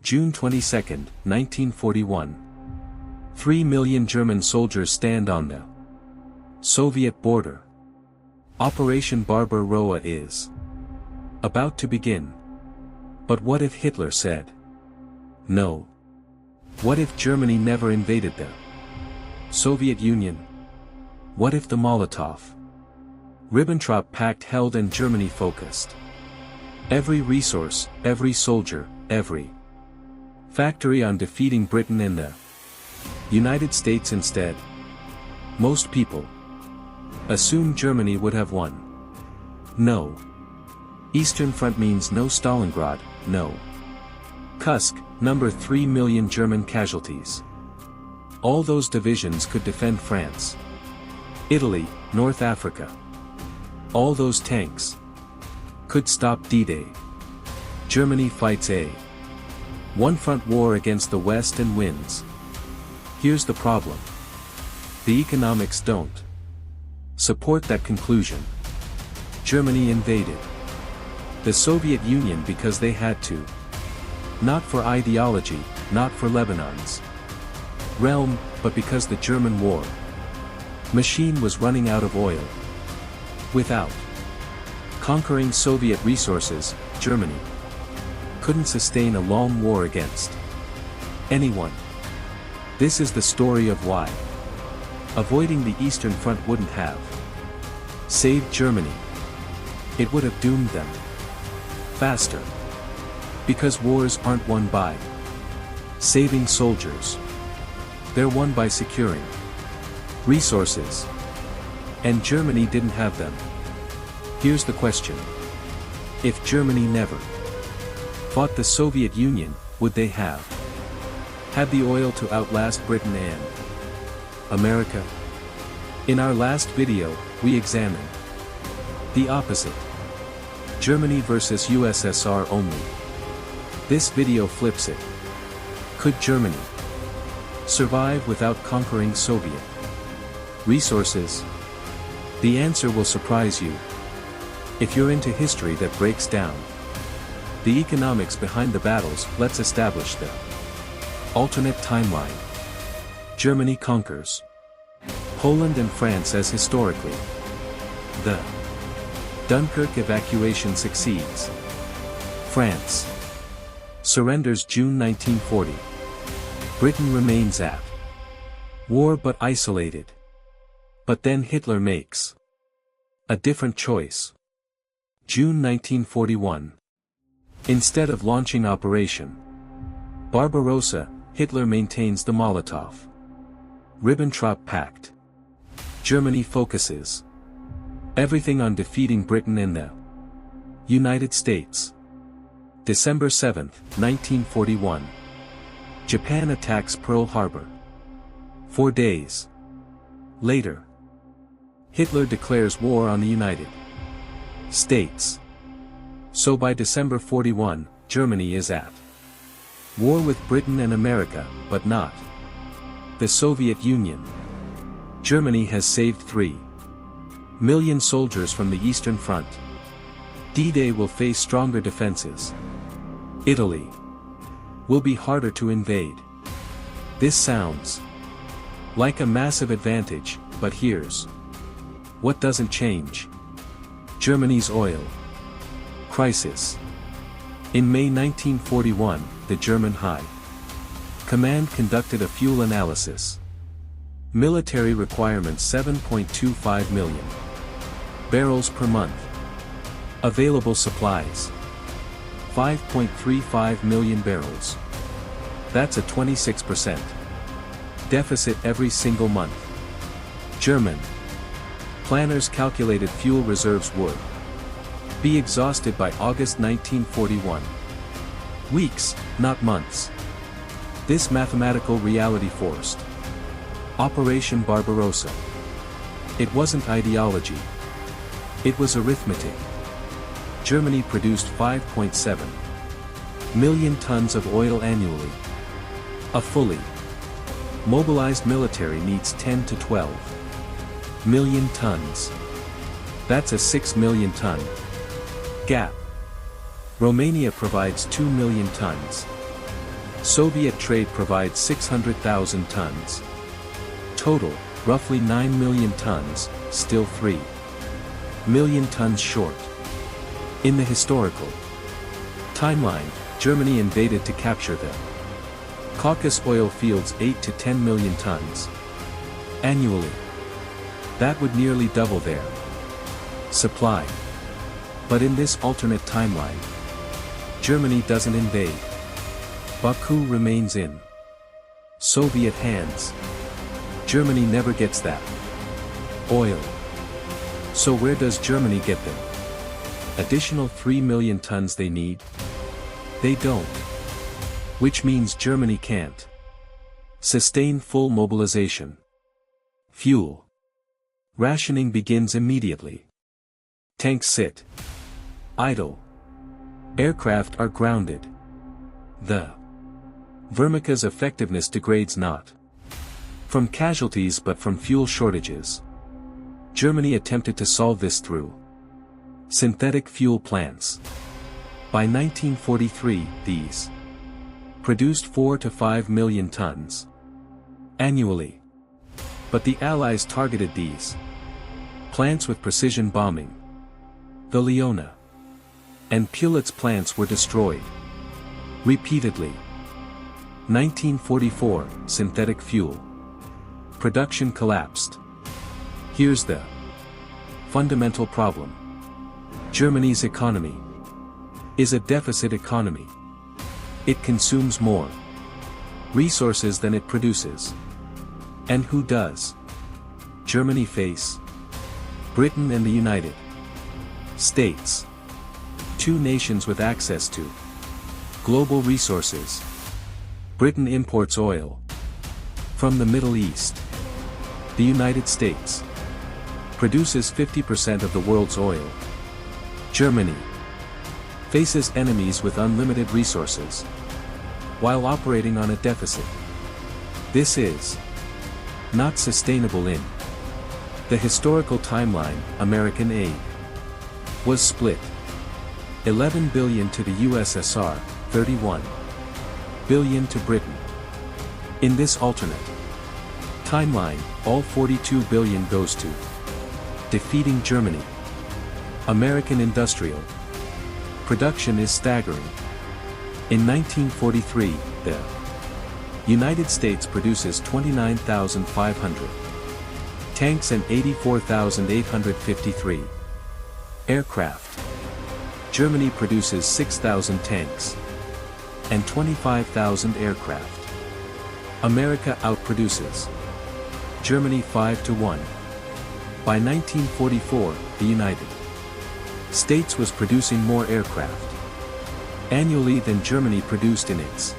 June 22, 1941. 3 million German soldiers stand on the Soviet border. Operation Barbarossa is about to begin. But what if Hitler said no? What if Germany never invaded the Soviet Union? What if the Molotov-Ribbentrop Pact held and Germany focused every resource, every soldier, every factory on defeating Britain and the United States instead? Most people assume Germany would have won. No. Eastern Front means no Stalingrad, no Kursk, number 3 million German casualties. All those divisions could defend France, Italy, North Africa. All those tanks could stop D-Day. Germany fights a one-front war against the West and wins. Here's the problem. The economics don't support that conclusion. Germany invaded the Soviet Union because they had to. Not for ideology, not for Lebanon's realm, but because the German war machine was running out of oil. Without conquering Soviet resources, Germany couldn't sustain a long war against anyone. This is the story of why avoiding the Eastern Front wouldn't have saved Germany. It would have doomed them faster. Because wars aren't won by saving soldiers. They're won by securing resources. And Germany didn't have them. Here's the question. If Germany never fought the Soviet Union, would they have had the oil to outlast Britain and America? In our last video, we examined the opposite. Germany versus USSR only. This video flips it. Could Germany survive without conquering Soviet resources? The answer will surprise you. If you're into history that breaks down the economics behind the battles, let's establish the alternate timeline. Germany conquers Poland and France as historically. The Dunkirk evacuation succeeds. France surrenders June 1940. Britain remains at war but isolated. But then Hitler makes a different choice. June 1941. Instead of launching Operation Barbarossa, Hitler maintains the Molotov-Ribbentrop Pact. Germany focuses everything on defeating Britain and the United States. December 7, 1941. Japan attacks Pearl Harbor. 4 days later, Hitler declares war on the United States. So by December 41, Germany is at war with Britain and America, but not the Soviet Union. Germany has saved 3 million soldiers from the Eastern Front. D-Day will face stronger defenses. Italy will be harder to invade. This sounds like a massive advantage, but here's what doesn't change. Germany's oil crisis. In May 1941, the German High Command conducted a fuel analysis. Military requirements 7.25 million barrels per month. Available supplies 5.35 million barrels. That's a 26% deficit every single month. German planners calculated fuel reserves would be exhausted by August 1941. Weeks, not months. This mathematical reality forced Operation Barbarossa. It wasn't ideology. It was arithmetic. Germany produced 5.7 million tons of oil annually. A fully mobilized military needs 10 to 12 million tons. That's a 6 million ton gap. Romania provides 2 million tons. Soviet trade provides 600,000 tons. Total, roughly 9 million tons, still 3 million tons short. In the historical timeline, Germany invaded to capture the Caucasus oil fields 8 to 10 million tons annually. That would nearly double their supply. But in this alternate timeline, Germany doesn't invade. Baku remains in Soviet hands. Germany never gets that oil. So where does Germany get them additional 3 million tons they need? They don't. Which means Germany can't sustain full mobilization. Fuel rationing begins immediately. Tanks sit idle. Aircraft are grounded. The Wehrmachter's effectiveness degrades not from casualties but from fuel shortages. Germany attempted to solve this through synthetic fuel plants. By 1943, these produced 4 to 5 million tons annually. But the Allies targeted these plants with precision bombing. The Leona and Pulitz plants were destroyed repeatedly. 1944, synthetic fuel production collapsed. Here's the fundamental problem. Germany's economy is a deficit economy. It consumes more resources than it produces. And who does Germany face? Britain and the United States. Two nations with access to global resources. Britain imports oil from the Middle East. The United States produces 50% of the world's oil. Germany faces enemies with unlimited resources while operating on a deficit. This is not sustainable. In the historical timeline, American aid was split. 11 billion to the USSR, 31 billion to Britain. In this alternate timeline, all 42 billion goes to defeating Germany. American industrial production is staggering. In 1943, the United States produces 29,500 tanks and 84,853 aircraft. Germany produces 6,000 tanks and 25,000 aircraft. America outproduces Germany 5 to 1. By 1944, the United States was producing more aircraft annually than Germany produced in its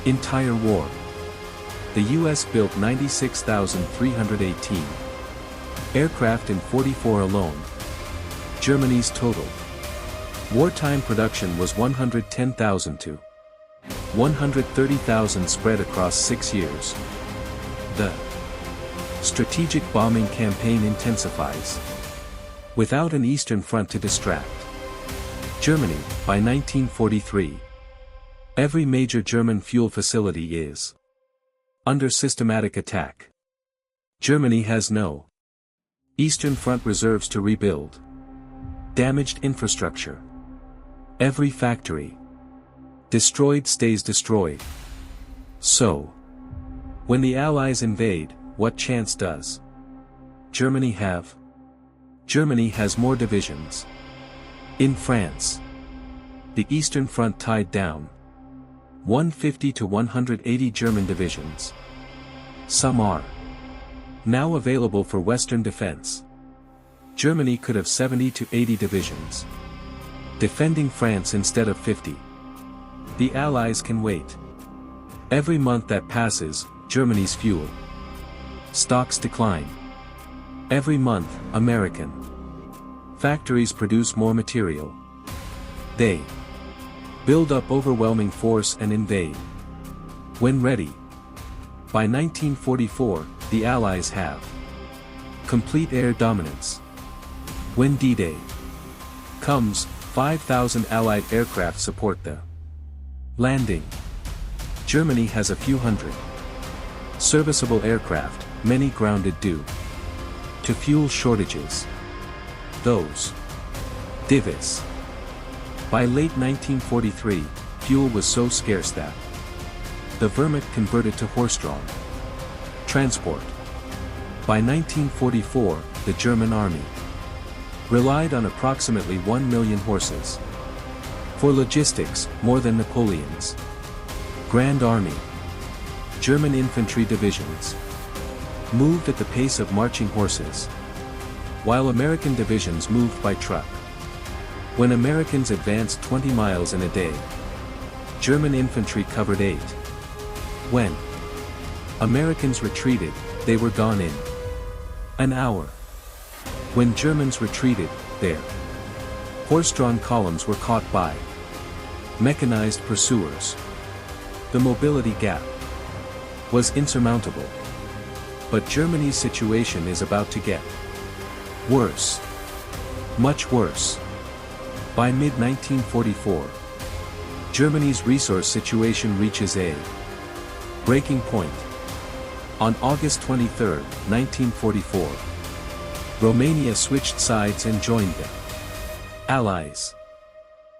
entire war. The US built 96,318 aircraft in 44 alone. Germany's total wartime production was 110,000 to 130,000 spread across 6 years. The strategic bombing campaign intensifies without an eastern front to distract Germany. By 1943, every major German fuel facility is under systematic attack. Germany has no eastern front reserves to rebuild damaged infrastructure. Every factory destroyed stays destroyed. So, when the Allies invade, what chance does Germany have? Germany has more divisions. In France, the Eastern Front tied down 150 to 180 German divisions. Some are now available for Western defense. Germany could have 70 to 80 divisions defending France instead of 50. The Allies can wait. Every month that passes, Germany's fuel stocks decline. Every month, American factories produce more material. They build up overwhelming force and invade. When ready, by 1944, the Allies have complete air dominance. When D-Day comes, 5,000 Allied aircraft support the landing Germany has a few hundred serviceable aircraft, many grounded due to fuel shortages. Those divs. By late 1943, fuel was so scarce that the Wehrmacht converted to horse-drawn transport. By 1944, the German army relied on approximately 1 million horses for logistics, more than Napoleon's Grand Army. German infantry divisions moved at the pace of marching horses, while American divisions moved by truck. When Americans advanced 20 miles in a day, German infantry covered 8. When Americans retreated, they were gone in an hour. When Germans retreated, their horse-drawn columns were caught by mechanized pursuers. The mobility gap was insurmountable. But Germany's situation is about to get worse. Much worse. By mid-1944, Germany's resource situation reaches a breaking point. On August 23, 1944, Romania switched sides and joined the Allies.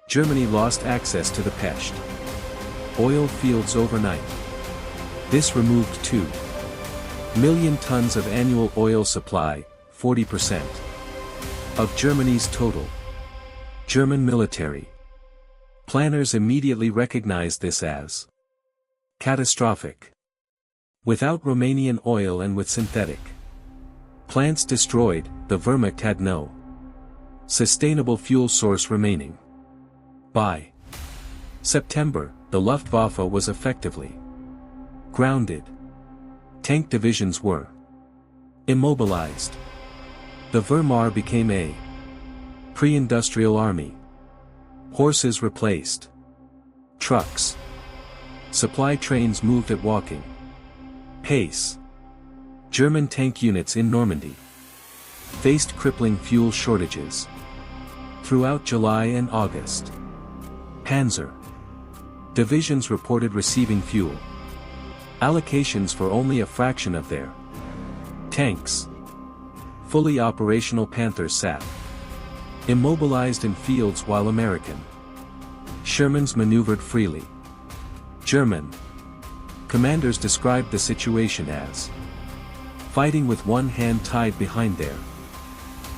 Germany lost access to the Pest oil fields overnight. This removed 2 million tons of annual oil supply, 40% of Germany's total. German military planners immediately recognized this as catastrophic. Without Romanian oil and with synthetic plants destroyed, the Wehrmacht had no sustainable fuel source remaining. By September, the Luftwaffe was effectively grounded. Tank divisions were immobilized. The Wehrmacht became a pre-industrial army. Horses replaced trucks. Supply trains moved at walking pace. German tank units in Normandy faced crippling fuel shortages throughout July and August. Panzer divisions reported receiving fuel allocations for only a fraction of their tanks. Fully operational Panthers sat immobilized in fields while American Shermans maneuvered freely. German commanders described the situation as fighting with one hand tied behind their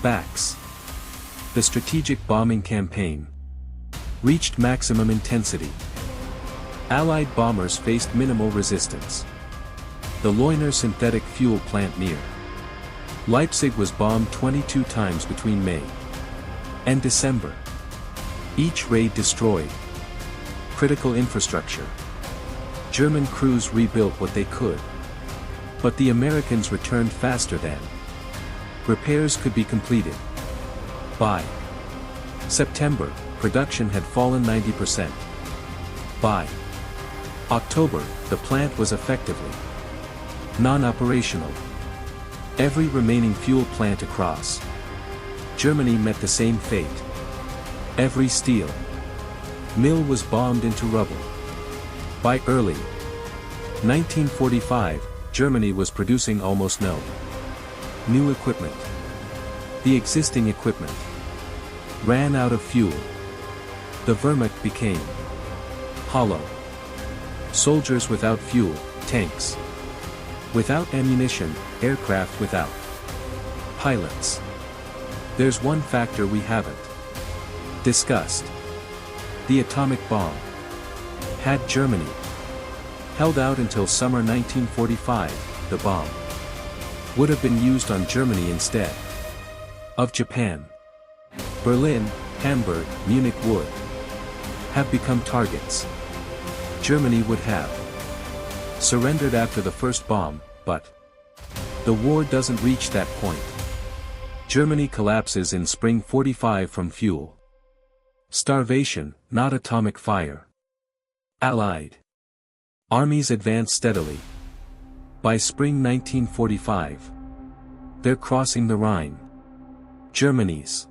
backs. The strategic bombing campaign reached maximum intensity. Allied bombers faced minimal resistance. The Leuna synthetic fuel plant near Leipzig was bombed 22 times between May and December. Each raid destroyed critical infrastructure. German crews rebuilt what they could. But the Americans returned faster than repairs could be completed. By September, production had fallen 90%. By October, the plant was effectively non-operational. Every remaining fuel plant across Germany met the same fate. Every steel mill was bombed into rubble. By early 1945, Germany was producing almost no new equipment. The existing equipment ran out of fuel. The Wehrmacht became hollow. Soldiers without fuel, tanks without ammunition, aircraft without pilots. There's one factor we haven't discussed. The atomic bomb. Had Germany held out until summer 1945, the bomb would have been used on Germany instead of Japan. Berlin, Hamburg, Munich would have become targets. Germany would have surrendered after the first bomb, but the war doesn't reach that point. Germany collapses in spring 45 from fuel starvation, not atomic fire. Allied armies advance steadily. By spring 1945, they're crossing the Rhine. Germany's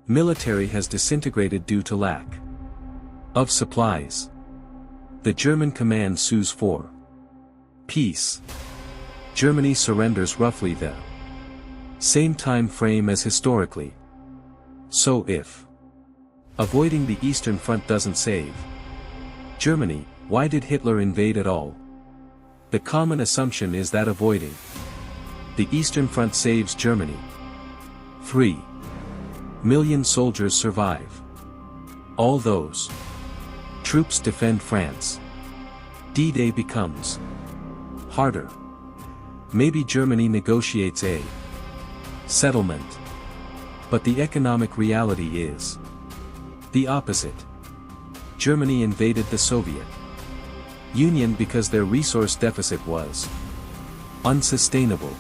military has disintegrated due to lack of supplies. The German command sues for peace. Germany surrenders roughly the same time frame as historically. So if avoiding the Eastern Front doesn't save Germany, why did Hitler invade at all? The common assumption is that avoiding the Eastern Front saves Germany. 3 million soldiers survive. All those troops defend France. D-Day becomes harder. Maybe Germany negotiates a settlement. But the economic reality is the opposite. Germany invaded the Soviet Union because their resource deficit was unsustainable.